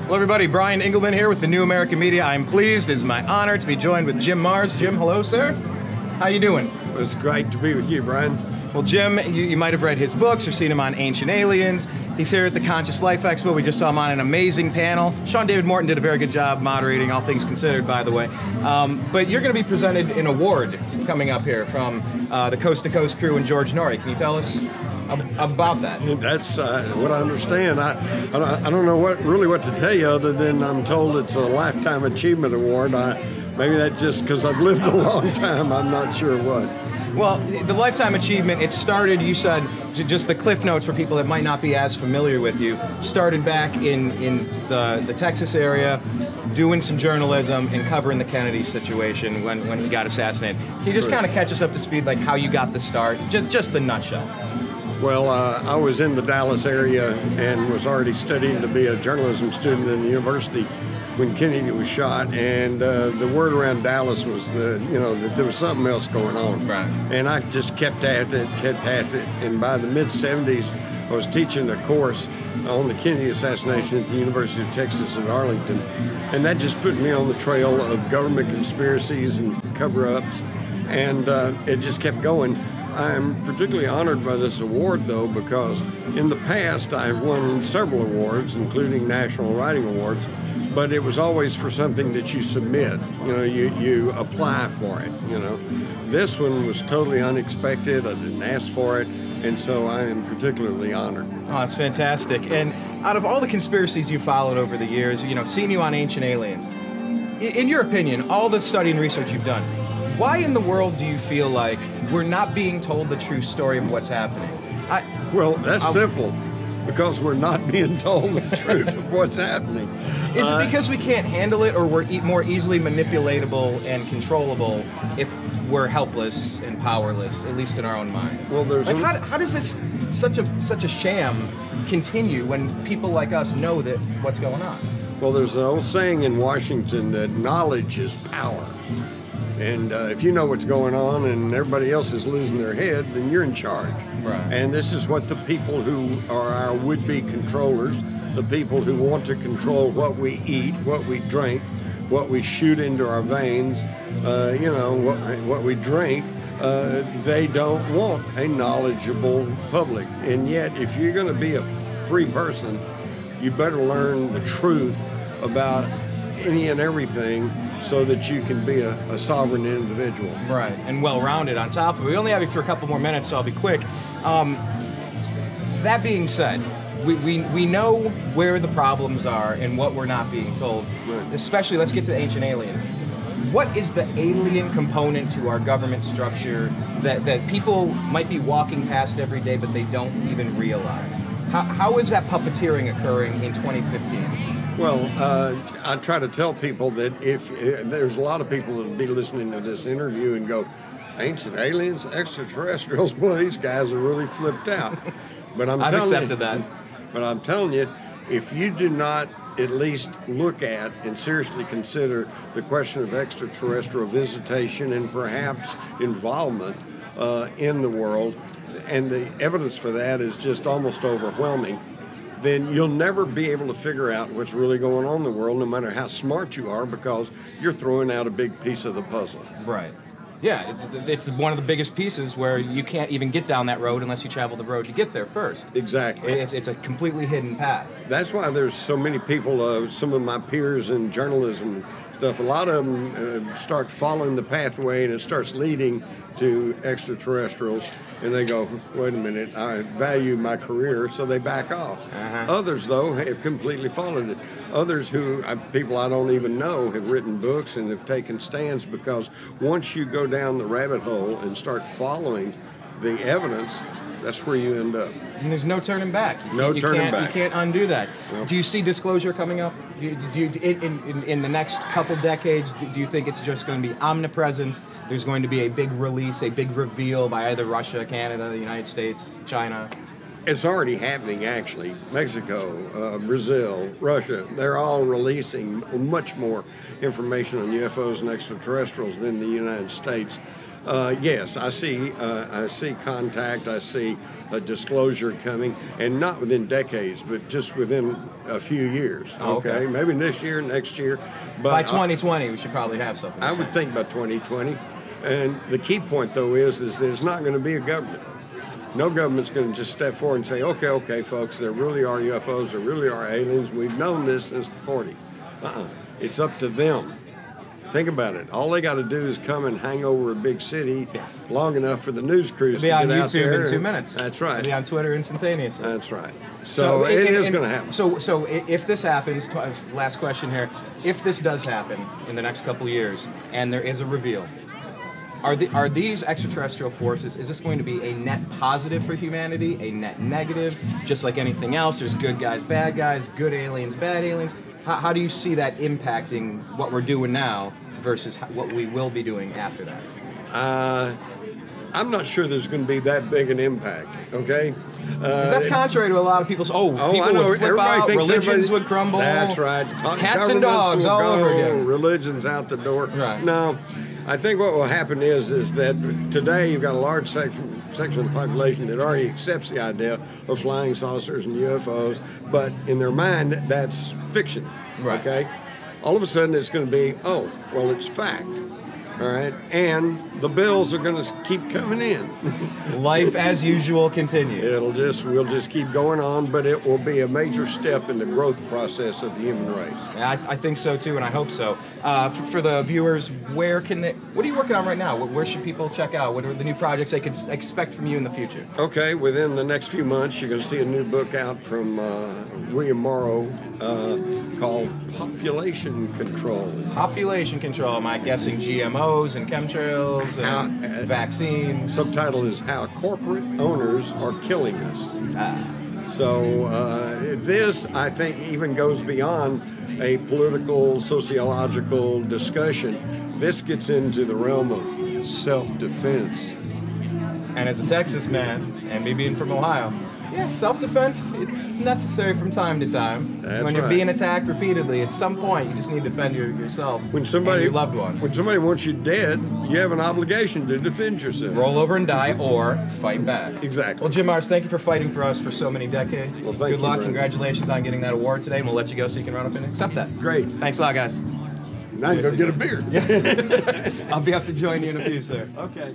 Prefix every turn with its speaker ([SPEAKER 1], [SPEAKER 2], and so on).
[SPEAKER 1] Hello everybody, Brian Engelman here with the New American Media. I'm pleased, it's my honor to be joined with Jim Marrs. Jim, hello sir. How you doing?
[SPEAKER 2] It's great to be with you, Brian.
[SPEAKER 1] Well, Jim, you might have read his books or seen him on Ancient Aliens. He's here at the Conscious Life Expo. We just saw him on an amazing panel. Sean David Morton did a very good job moderating, all things considered, by the way. But you're going to be presented an award coming up here from the Coast to Coast crew and George Norrie. Can you tell us about that?
[SPEAKER 2] That's what I understand. I don't know really what to tell you other than I'm told it's a Lifetime Achievement Award. Maybe that's just because I've lived a long time. I'm not sure what.
[SPEAKER 1] Well, the Lifetime Achievement, it started, you said, just the cliff notes for people that might not be as familiar with you, started back in the Texas area, doing some journalism and covering the Kennedy situation when he got assassinated. Can you just kind of catch us up to speed, like how you got the start, just the nutshell?
[SPEAKER 2] Well, I was in the Dallas area and was already studying to be a journalism student in the university when Kennedy was shot, and the word around Dallas was that there was something else going on.
[SPEAKER 1] Right.
[SPEAKER 2] And I just kept at it, and by the mid-'70s, I was teaching a course on the Kennedy assassination at the University of Texas at Arlington, and that just put me on the trail of government conspiracies and cover-ups, and it just kept going. I'm particularly honored by this award, though, because in the past I've won several awards, including National Writing Awards, but it was always for something that you submit. You apply for it. This one was totally unexpected. I didn't ask for it, and so I am particularly honored.
[SPEAKER 1] Oh, that's fantastic. And out of all the conspiracies you followed over the years, seeing you on Ancient Aliens, in your opinion, all the study and research you've done, why in the world do you feel like we're not being told the true story of what's happening?
[SPEAKER 2] Well, that's simple. Because we're not being told the truth of what's happening.
[SPEAKER 1] Is it because we can't handle it, or we're more easily manipulatable and controllable if we're helpless and powerless, at least in our own minds?
[SPEAKER 2] Well,
[SPEAKER 1] how does this such a sham continue when people like us know that what's going on?
[SPEAKER 2] Well, there's an old saying in Washington that knowledge is power. And if you know what's going on and everybody else is losing their head, then you're in charge.
[SPEAKER 1] Right.
[SPEAKER 2] And this is what the people who are our would-be controllers, the people who want to control what we eat, what we drink, what we shoot into our veins, what we drink, they don't want a knowledgeable public. And yet, if you're going to be a free person, you better learn the truth about any and everything so that you can be a sovereign individual.
[SPEAKER 1] Right, and well-rounded on top of it. We only have you for a couple more minutes, so I'll be quick. That being said, we know where the problems are and what we're not being told. Right. Especially, let's get to Ancient Aliens. What is the alien component to our government structure that people might be walking past every day but they don't even realize? How is that puppeteering occurring in 2015?
[SPEAKER 2] Well, I try to tell people that if there's a lot of people that will be listening to this interview and go, ancient aliens, extraterrestrials, boy, these guys are really flipped out. But
[SPEAKER 1] I've accepted that.
[SPEAKER 2] But I'm telling you, if you do not at least look at and seriously consider the question of extraterrestrial visitation and perhaps involvement in the world, and the evidence for that is just almost overwhelming, then you'll never be able to figure out what's really going on in the world, no matter how smart you are, because you're throwing out a big piece of the puzzle.
[SPEAKER 1] Right. Yeah, it's one of the biggest pieces where you can't even get down that road unless you travel the road to get there first.
[SPEAKER 2] Exactly.
[SPEAKER 1] It's a completely hidden path.
[SPEAKER 2] That's why there's so many people, some of my peers in journalism stuff, a lot of them start following the pathway and it starts leading to extraterrestrials, and they go, wait a minute, I value my career, so they back off. Others, though, have completely followed it. Others people I don't even know, have written books and have taken stands, because once you go down the rabbit hole and start following the evidence, that's where you end up.
[SPEAKER 1] And there's no turning back. You can't undo that. Nope. Do you see disclosure coming up? In the next couple decades, do you think it's just going to be omnipresent? There's going to be a big release, a big reveal by either Russia, Canada, the United States, China?
[SPEAKER 2] It's already happening, actually. Mexico, Brazil, Russia, they're all releasing much more information on UFOs and extraterrestrials than the United States. Yes, I see contact, I see a disclosure coming, and not within decades, but just within a few years.
[SPEAKER 1] Oh, okay.
[SPEAKER 2] Maybe this year, next year. But
[SPEAKER 1] by 2020, we should probably have something.
[SPEAKER 2] I would think by 2020. And the key point, though, is there's not going to be a government. No government's going to just step forward and say, okay, folks, there really are UFOs, there really are aliens. We've known this since the 40s. It's up to them. Think about it. All they got to do is come and hang over a big city long enough for the news crews to get out there.
[SPEAKER 1] It'll be on YouTube in 2 minutes.
[SPEAKER 2] That's right.
[SPEAKER 1] It'll be on Twitter instantaneously.
[SPEAKER 2] That's right. So it is going to happen.
[SPEAKER 1] So if this happens, last question here, if this does happen in the next couple of years and there is a reveal, are these extraterrestrial forces, is this going to be a net positive for humanity, a net negative, just like anything else? There's good guys, bad guys, good aliens, bad aliens. How do you see that impacting what we're doing now versus what we will be doing after that?
[SPEAKER 2] I'm not sure there's going to be that big an impact, okay?
[SPEAKER 1] Because that's contrary to a lot of people's, people
[SPEAKER 2] I know.
[SPEAKER 1] would flip
[SPEAKER 2] Everybody
[SPEAKER 1] out,
[SPEAKER 2] thinks
[SPEAKER 1] religions would crumble.
[SPEAKER 2] That's right.
[SPEAKER 1] Cats and dogs all over again.
[SPEAKER 2] Religion's out the door.
[SPEAKER 1] Right.
[SPEAKER 2] No, I think what will happen is that today you've got a large section of the population that already accepts the idea of flying saucers and UFOs, but in their mind, that's fiction, okay? All of a sudden it's going to be, it's fact. All right, and the bills are going to keep coming in.
[SPEAKER 1] Life as usual continues.
[SPEAKER 2] We'll just keep going on, but it will be a major step in the growth process of the human race.
[SPEAKER 1] Yeah, I think so too, and I hope so. For the viewers, what are you working on right now? Where should people check out? What are the new projects they can expect from you in the future?
[SPEAKER 2] Okay, within the next few months, you're going to see a new book out from William Morrow called Population Control. Population Control.
[SPEAKER 1] Am I guessing GMOs and chemtrails and vaccines?
[SPEAKER 2] Subtitle is How Corporate Owners Are Killing Us. So this, I think, even goes beyond a political, sociological discussion. This gets into the realm of self-defense.
[SPEAKER 1] And as a Texas man, and me being from Ohio, self-defense, it's necessary from time to time.
[SPEAKER 2] That's
[SPEAKER 1] when you're
[SPEAKER 2] right.
[SPEAKER 1] being attacked repeatedly, at some point you just need to defend yourself and your loved ones.
[SPEAKER 2] When somebody wants you dead, you have an obligation to defend yourself.
[SPEAKER 1] Roll over and die or fight back.
[SPEAKER 2] Exactly.
[SPEAKER 1] Well, Jim Mars, thank you for fighting for us for so many decades.
[SPEAKER 2] Well, thank you.
[SPEAKER 1] Good luck.
[SPEAKER 2] Brandon.
[SPEAKER 1] Congratulations on getting that award today, and we'll let you go so you can run up and accept that.
[SPEAKER 2] Great.
[SPEAKER 1] Thanks a lot, guys.
[SPEAKER 2] Now you go get a beer.
[SPEAKER 1] Yes. I'll be up to join you in a few, sir.
[SPEAKER 2] Okay.